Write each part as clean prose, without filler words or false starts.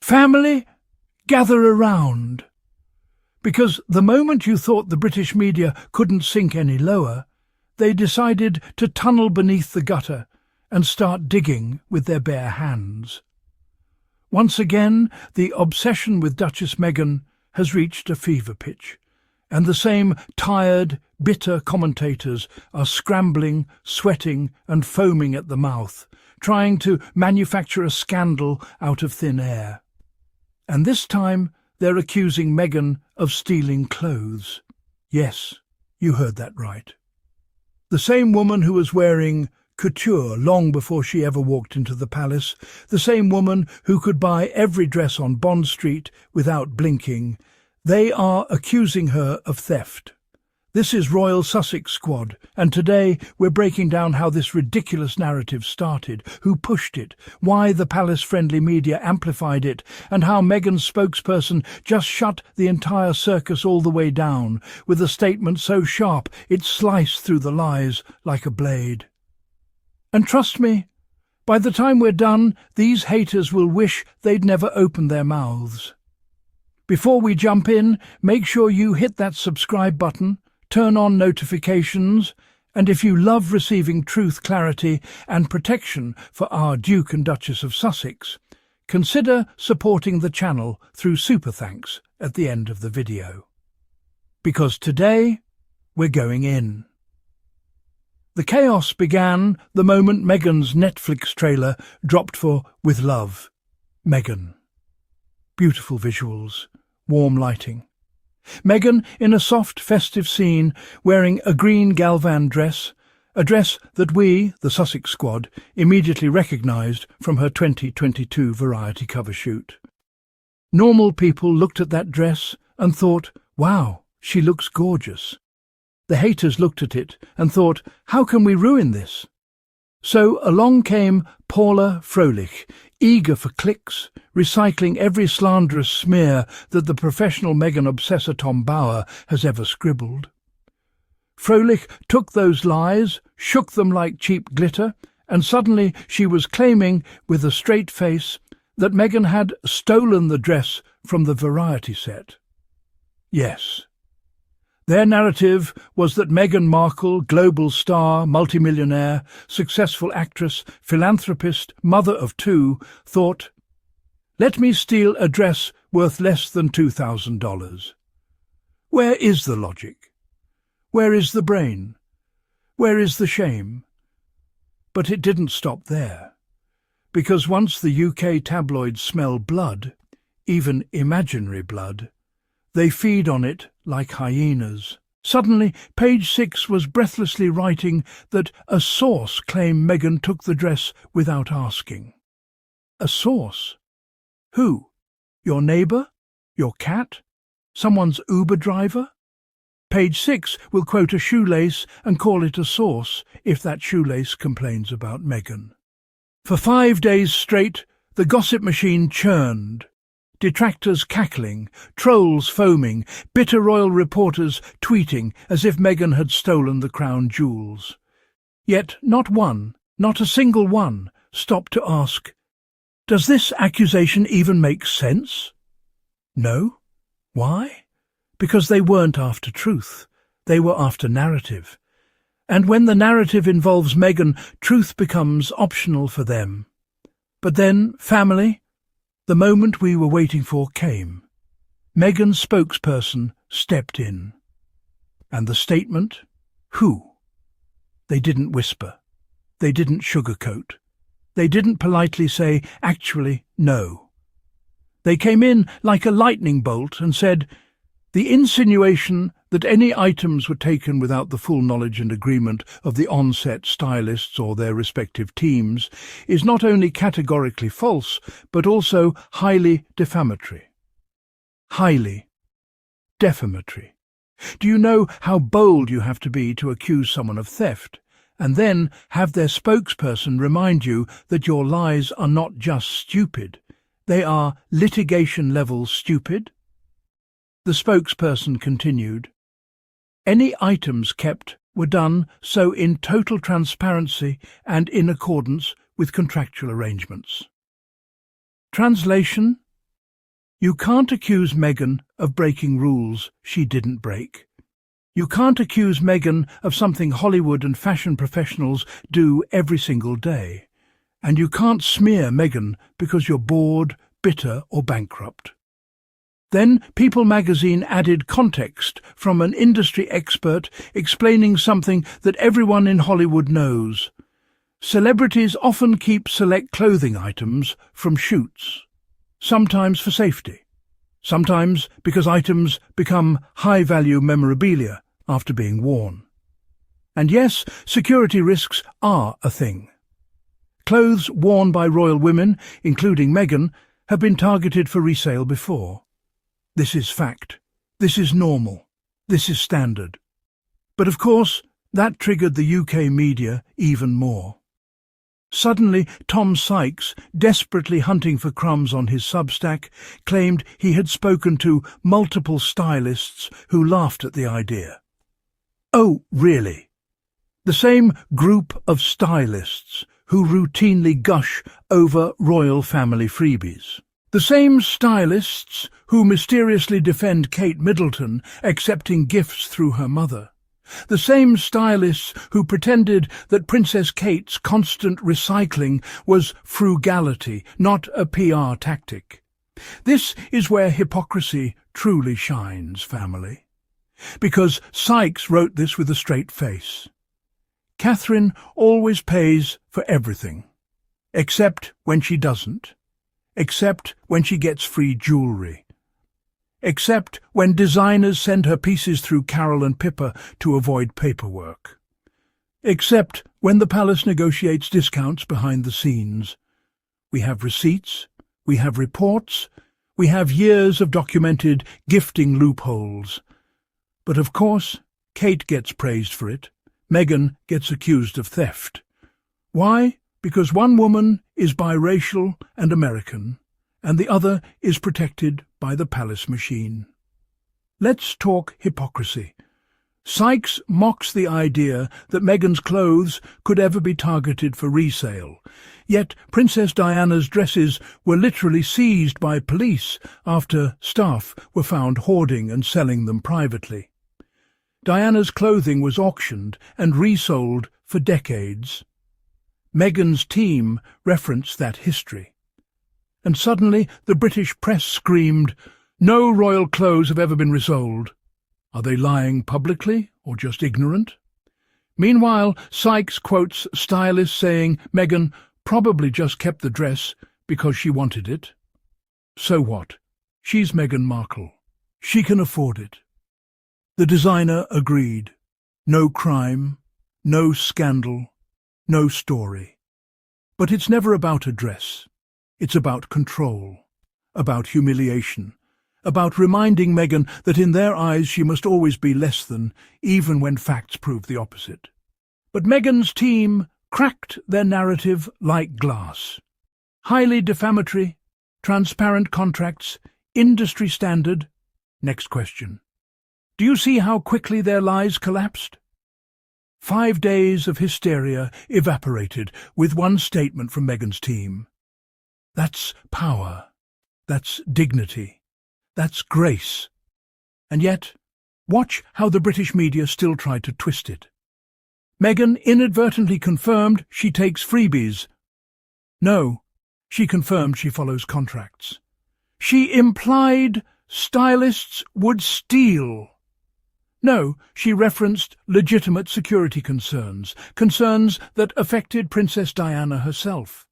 Family, gather around. Because the moment you thought the British media couldn't sink any lower, they decided to tunnel beneath the gutter and start digging with their bare hands. Once again, the obsession with Duchess Meghan has reached a fever pitch, and the same tired, bitter commentators are scrambling, sweating and foaming at the mouth, trying to manufacture a scandal out of thin air. And this time they're accusing Meghan of stealing clothes. Yes, you heard that right. The same woman who was wearing couture long before she ever walked into the palace, the same woman who could buy every dress on Bond Street without blinking, they are accusing her of theft. This is Royal Sussex Squad, and today we're breaking down how this ridiculous narrative started, who pushed it, why the palace-friendly media amplified it, and how Meghan's spokesperson just shut the entire circus all the way down, with a statement so sharp it sliced through the lies like a blade. And trust me, by the time we're done, these haters will wish they'd never opened their mouths. Before we jump in, make sure you hit that subscribe button, turn on notifications, and if you love receiving truth, clarity and protection for our Duke and Duchess of Sussex, consider supporting the channel through Super Thanks at the end of the video. Because today, we're going in. The chaos began the moment Meghan's Netflix trailer dropped for With Love, Meghan. Beautiful visuals, warm lighting. Meghan in a soft, festive scene, wearing a green galvan dress, a dress that we, the Sussex Squad, immediately recognised from her 2022 Variety cover shoot. Normal people looked at that dress and thought, wow, she looks gorgeous. The haters looked at it and thought, how can we ruin this? So along came Paula Froelich, eager for clicks, recycling every slanderous smear that the professional Meghan obsessor Tom Bower has ever scribbled. Froelich took those lies, shook them like cheap glitter, and suddenly she was claiming, with a straight face, that Meghan had stolen the dress from the Variety set. Yes. Their narrative was that Meghan Markle, global star, multimillionaire, successful actress, philanthropist, mother of two, thought, let me steal a dress worth less than $2,000. Where is the logic? Where is the brain? Where is the shame? But it didn't stop there, because once the UK tabloids smell blood, even imaginary blood, they feed on it like hyenas. Suddenly, Page 6 was breathlessly writing that a source claimed Meghan took the dress without asking. A source? Who? Your neighbour? Your cat? Someone's Uber driver? Page 6 will quote a shoelace and call it a source if that shoelace complains about Meghan. For 5 days straight, the gossip machine churned. Detractors cackling, trolls foaming, bitter royal reporters tweeting as if Meghan had stolen the crown jewels. Yet not one, not a single one, stopped to ask, does this accusation even make sense? No. Why? Because they weren't after truth. They were after narrative. And when the narrative involves Meghan, truth becomes optional for them. But then, family, the moment we were waiting for came. Meghan's spokesperson stepped in. And the statement? Who? They didn't whisper. They didn't sugarcoat. They didn't politely say, actually, no. They came in like a lightning bolt and said, the insinuation that any items were taken without the full knowledge and agreement of the on-set stylists or their respective teams is not only categorically false, but also highly defamatory. Highly defamatory. Do you know how bold you have to be to accuse someone of theft, and then have their spokesperson remind you that your lies are not just stupid, they are litigation-level stupid? The spokesperson continued, any items kept were done so in total transparency and in accordance with contractual arrangements. Translation? You can't accuse Meghan of breaking rules she didn't break. You can't accuse Meghan of something Hollywood and fashion professionals do every single day. And you can't smear Meghan because you're bored, bitter or bankrupt. Then People magazine added context from an industry expert explaining something that everyone in Hollywood knows. Celebrities often keep select clothing items from shoots, sometimes for safety, sometimes because items become high-value memorabilia after being worn. And yes, security risks are a thing. Clothes worn by royal women, including Meghan, have been targeted for resale before. This is fact. This is normal. This is standard. But of course, that triggered the UK media even more. Suddenly, Tom Sykes, desperately hunting for crumbs on his Substack, claimed he had spoken to multiple stylists who laughed at the idea. Oh, really? The same group of stylists who routinely gush over royal family freebies. The same stylists who mysteriously defend Kate Middleton accepting gifts through her mother. The same stylists who pretended that Princess Kate's constant recycling was frugality, not a PR tactic. This is where hypocrisy truly shines, family. Because Sykes wrote this with a straight face. Catherine always pays for everything, except when she doesn't, except when she gets free jewellery, except when designers send her pieces through Carol and Pippa to avoid paperwork, except when the palace negotiates discounts behind the scenes. We have receipts, we have reports, we have years of documented gifting loopholes. But of course, Kate gets praised for it. Meghan gets accused of theft. Why? Because one woman is biracial and American, and the other is protected by the palace machine. Let's talk hypocrisy. Sykes mocks the idea that Meghan's clothes could ever be targeted for resale, yet Princess Diana's dresses were literally seized by police after staff were found hoarding and selling them privately. Diana's clothing was auctioned and resold for decades. Meghan's team referenced that history. And suddenly the British press screamed, "No royal clothes have ever been resold." Are they lying publicly or just ignorant? Meanwhile, Sykes quotes stylists saying Meghan probably just kept the dress because she wanted it. So what? She's Meghan Markle. She can afford it. The designer agreed. No crime, no scandal, no story. But it's never about a dress. It's about control, about humiliation, about reminding Meghan that in their eyes she must always be less than, even when facts prove the opposite. But Meghan's team cracked their narrative like glass. Highly defamatory, transparent contracts, industry standard. Next question. Do you see how quickly their lies collapsed? 5 days of hysteria evaporated with one statement from Meghan's team. That's power. That's dignity. That's grace. And yet, watch how the British media still tried to twist it. Meghan inadvertently confirmed she takes freebies. No, she confirmed she follows contracts. She implied stylists would steal. No, she referenced legitimate security concerns, concerns that affected Princess Diana herself.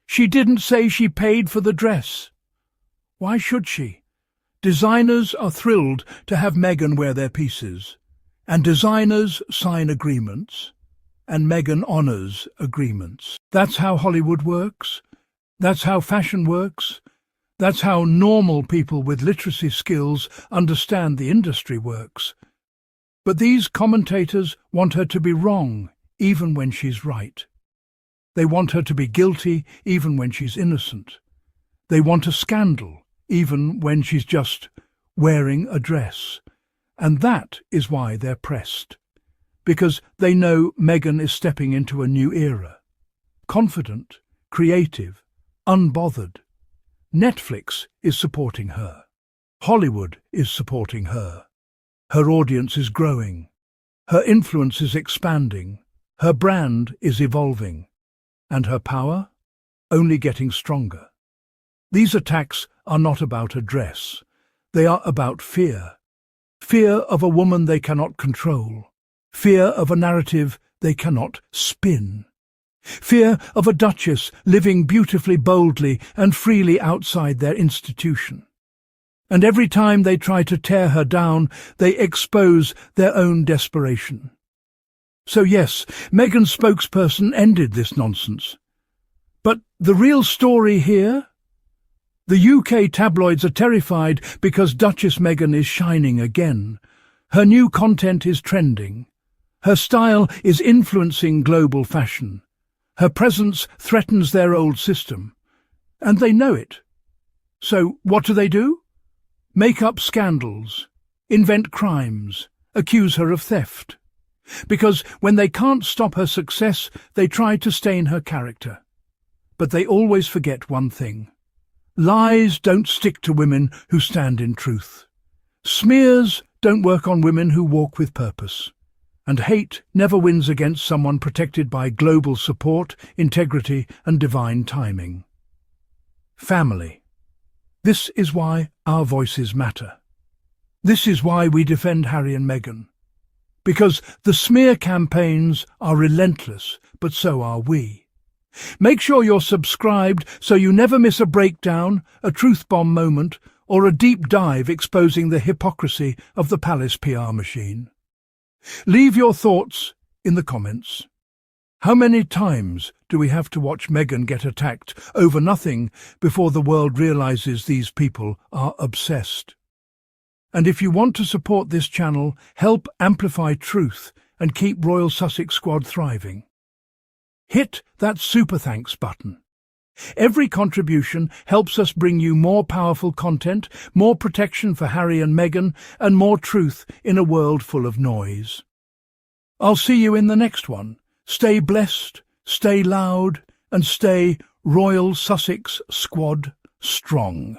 She didn't say she paid for the dress. Why should she? Designers are thrilled to have Meghan wear their pieces, and designers sign agreements, and Meghan honours agreements. That's how Hollywood works. That's how fashion works. That's how normal people with literacy skills understand the industry works. But these commentators want her to be wrong, even when she's right. They want her to be guilty, even when she's innocent. They want a scandal, even when she's just wearing a dress. And that is why they're pressed. Because they know Meghan is stepping into a new era. Confident, creative, unbothered. Netflix is supporting her. Hollywood is supporting her. Her audience is growing. Her influence is expanding. Her brand is evolving. And her power? Only getting stronger. These attacks are not about a dress. They are about fear. Fear of a woman they cannot control. Fear of a narrative they cannot spin. Fear of a duchess living beautifully, boldly and freely outside their institution. And every time they try to tear her down, they expose their own desperation. So yes, Meghan's spokesperson ended this nonsense. But the real story here? The UK tabloids are terrified because Duchess Meghan is shining again. Her new content is trending. Her style is influencing global fashion. Her presence threatens their old system. And they know it. So what do? Make up scandals, invent crimes, accuse her of theft. Because when they can't stop her success, they try to stain her character. But they always forget one thing. Lies don't stick to women who stand in truth. Smears don't work on women who walk with purpose. And hate never wins against someone protected by global support, integrity and divine timing. Family. This is why our voices matter. This is why we defend Harry and Meghan. Because the smear campaigns are relentless, but so are we. Make sure you're subscribed so you never miss a breakdown, a truth bomb moment, or a deep dive exposing the hypocrisy of the palace PR machine. Leave your thoughts in the comments. How many times do we have to watch Meghan get attacked over nothing before the world realizes these people are obsessed? And if you want to support this channel, help amplify truth and keep Royal Sussex Squad thriving. Hit that super thanks button. Every contribution helps us bring you more powerful content, more protection for Harry and Meghan, and more truth in a world full of noise. I'll see you in the next one. Stay blessed, stay loud, and stay Royal Sussex Squad strong.